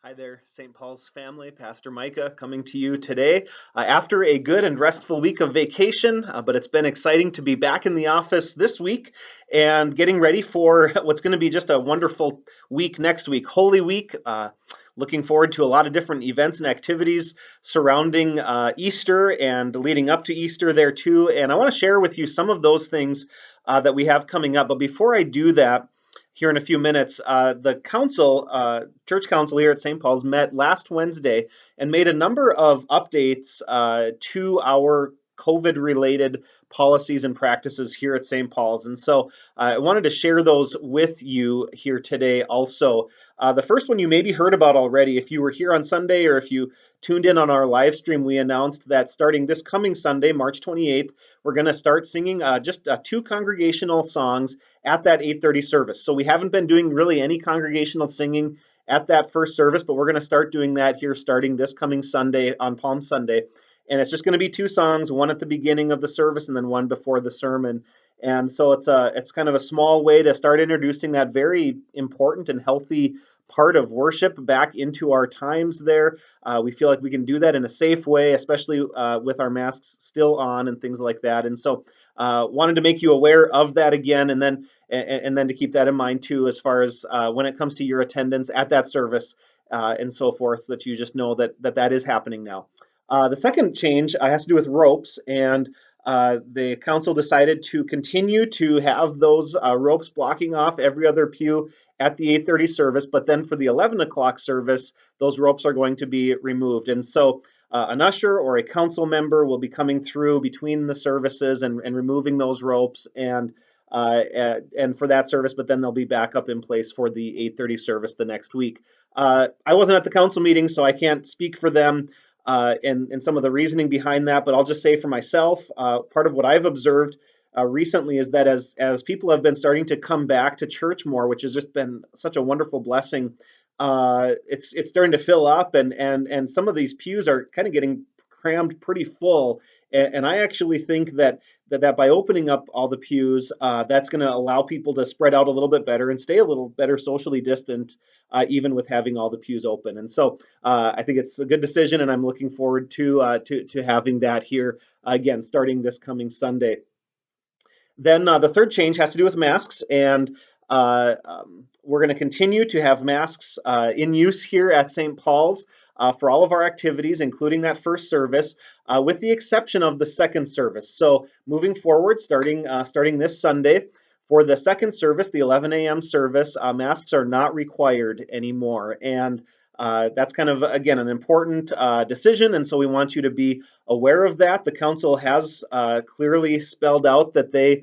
Hi there, St. Paul's family. Pastor Micah coming to you today after a good and restful week of vacation, but it's been exciting to be back in the office this week and getting ready for what's going to be just a wonderful week next week, Holy Week. Looking forward to a lot of different events and activities surrounding Easter and leading up to Easter there too. And I want to share with you some of those things that we have coming up. But before I do that, here in a few minutes. The council, church council here at St. Paul's, met last Wednesday and made a number of updates to our COVID-related policies and practices here at St. Paul's. And so I wanted to share those with you here today also. The first one you maybe heard about already. If you were here on Sunday or if you tuned in on our live stream, we announced that starting this coming Sunday, March 28th, we're going to start singing just two congregational songs at that 8:30 service. So we haven't been doing really any congregational singing at that first service, but we're going to start doing that here starting this coming Sunday on Palm Sunday. And it's just going to be two songs, one at the beginning of the service and then one before the sermon. And so it's kind of a small way to start introducing that very important and healthy part of worship back into our times there. We feel like we can do that in a safe way, especially with our masks still on and things like that. And so wanted to make you aware of that again, and then to keep that in mind too, as far as when it comes to your attendance at that service and so forth, that you just know that is happening now. The second change has to do with ropes, and the council decided to continue to have those ropes blocking off every other pew at the 8:30 service, but then for the 11 o'clock service, those ropes are going to be removed. And so an usher or a council member will be coming through between the services and removing those ropes and for that service, but then they'll be back up in place for the 8:30 service the next week. I wasn't at the council meeting, so I can't speak for them and some of the reasoning behind that, but I'll just say for myself, part of what I've observed recently is that as people have been starting to come back to church more, which has just been such a wonderful blessing, it's starting to fill up, and some of these pews are kind of getting crammed pretty full. And I actually think that by opening up all the pews, that's going to allow people to spread out a little bit better and stay a little better socially distant, even with having all the pews open. And so I think it's a good decision, and I'm looking forward to having that here again starting this coming Sunday. Then the third change has to do with masks, and we're going to continue to have masks in use here at St. Paul's for all of our activities, including that first service, with the exception of the second service. So moving forward, starting this Sunday, for the second service, the 11 a.m. service, masks are not required anymore. And that's kind of, again, an important decision, and so we want you to be aware of that. The council has clearly spelled out that they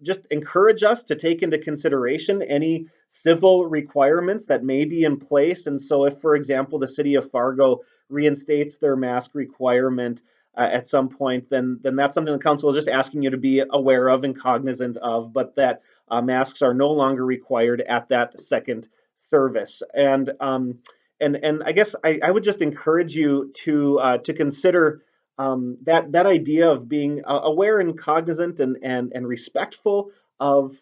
just encourage us to take into consideration any civil requirements that may be in place. And so if, for example, the city of Fargo reinstates their mask requirement at some point, then that's something the council is just asking you to be aware of and cognizant of, but that masks are no longer required at that second service. And I guess I would just encourage you to consider that idea of being aware and cognizant and respectful of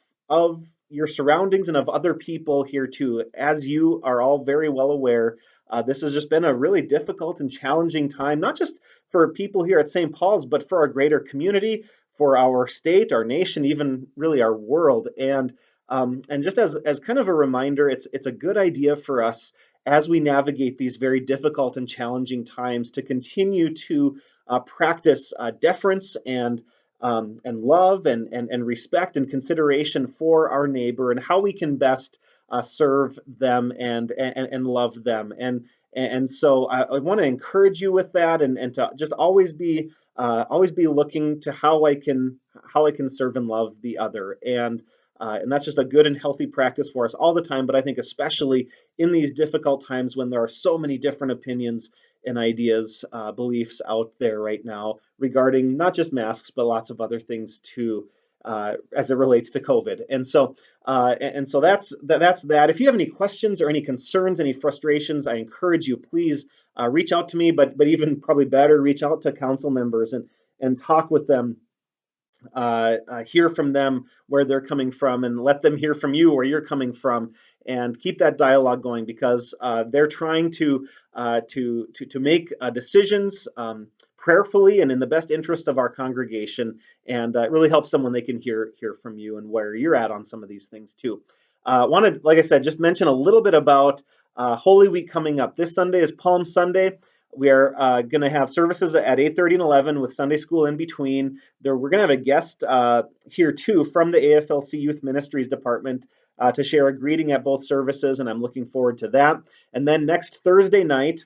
your surroundings and of other people here too. As you are all very well aware, this has just been a really difficult and challenging time, not just for people here at St. Paul's, but for our greater community, for our state, our nation, even really our world. And just as kind of a reminder, it's a good idea for us as we navigate these very difficult and challenging times to continue to practice deference and love and respect and consideration for our neighbor and how we can best serve them and love them. And so I want to encourage you with that, and to just always be looking to how I can serve and love the other. And that's just a good and healthy practice for us all the time, but I think especially in these difficult times when there are so many different opinions and ideas, beliefs out there right now regarding not just masks, but lots of other things too, as it relates to COVID. And so that's that. If you have any questions or any concerns, any frustrations, I encourage you, please reach out to me, but even probably better, reach out to council members and talk with them hear from them where they're coming from, and let them hear from you where you're coming from, and keep that dialogue going, because they're trying to make decisions prayerfully and in the best interest of our congregation. And it really helps them when they can hear from you and where you're at on some of these things too. Wanted, like I said, just mention a little bit about Holy Week coming up. This Sunday is Palm Sunday. We are going to have services at 8:30 and 11 with Sunday school in between. We're going to have a guest here too from the AFLC Youth Ministries Department to share a greeting at both services, and I'm looking forward to that. And then next Thursday night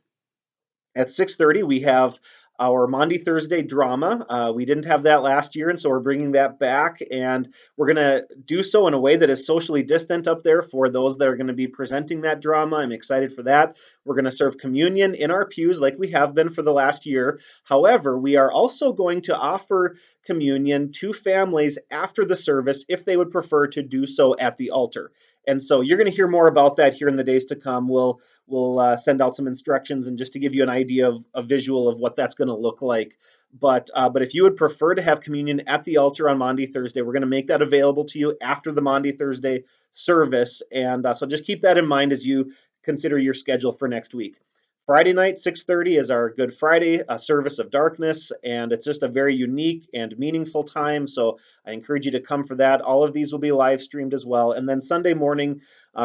at 6:30, we have our Maundy Thursday drama. We didn't have that last year, and so we're bringing that back, and we're going to do so in a way that is socially distant up there for those that are going to be presenting that drama. I'm excited for that. We're going to serve communion in our pews like we have been for the last year. However, we are also going to offer communion to families after the service if they would prefer to do so at the altar. And so you're going to hear more about that here in the days to come. We'll send out some instructions, and just to give you an idea of a visual of what that's going to look like. But if you would prefer to have communion at the altar on Maundy Thursday, we're going to make that available to you after the Maundy Thursday service. And so just keep that in mind as you consider your schedule for next week. Friday night, 6:30 is our Good Friday service of darkness, and it's just a very unique and meaningful time. So I encourage you to come for that. All of these will be live streamed as well. And then Sunday morning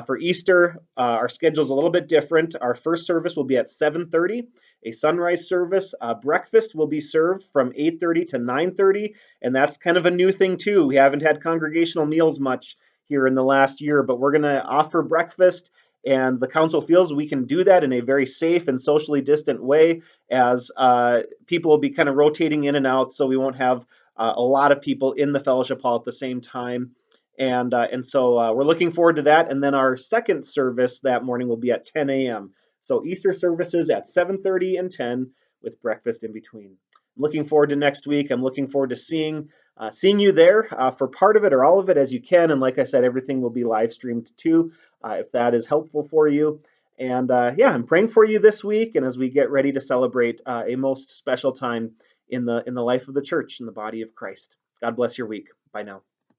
for Easter, our schedule is a little bit different. Our first service will be at 7:30, a sunrise service. Breakfast will be served from 8:30 to 9:30, and that's kind of a new thing too. We haven't had congregational meals much here in the last year, but we're going to offer breakfast, and the council feels we can do that in a very safe and socially distant way, as people will be kind of rotating in and out, so we won't have a lot of people in the fellowship hall at the same time. And so we're looking forward to that. And then our second service that morning will be at 10 a.m. So Easter services at 7:30 and 10 with breakfast in between. I'm looking forward to next week. I'm looking forward to seeing you there for part of it or all of it as you can. And like I said, everything will be live streamed too, if that is helpful for you. And yeah, I'm praying for you this week, and as we get ready to celebrate a most special time in the life of the church and the body of Christ. God bless your week. Bye now.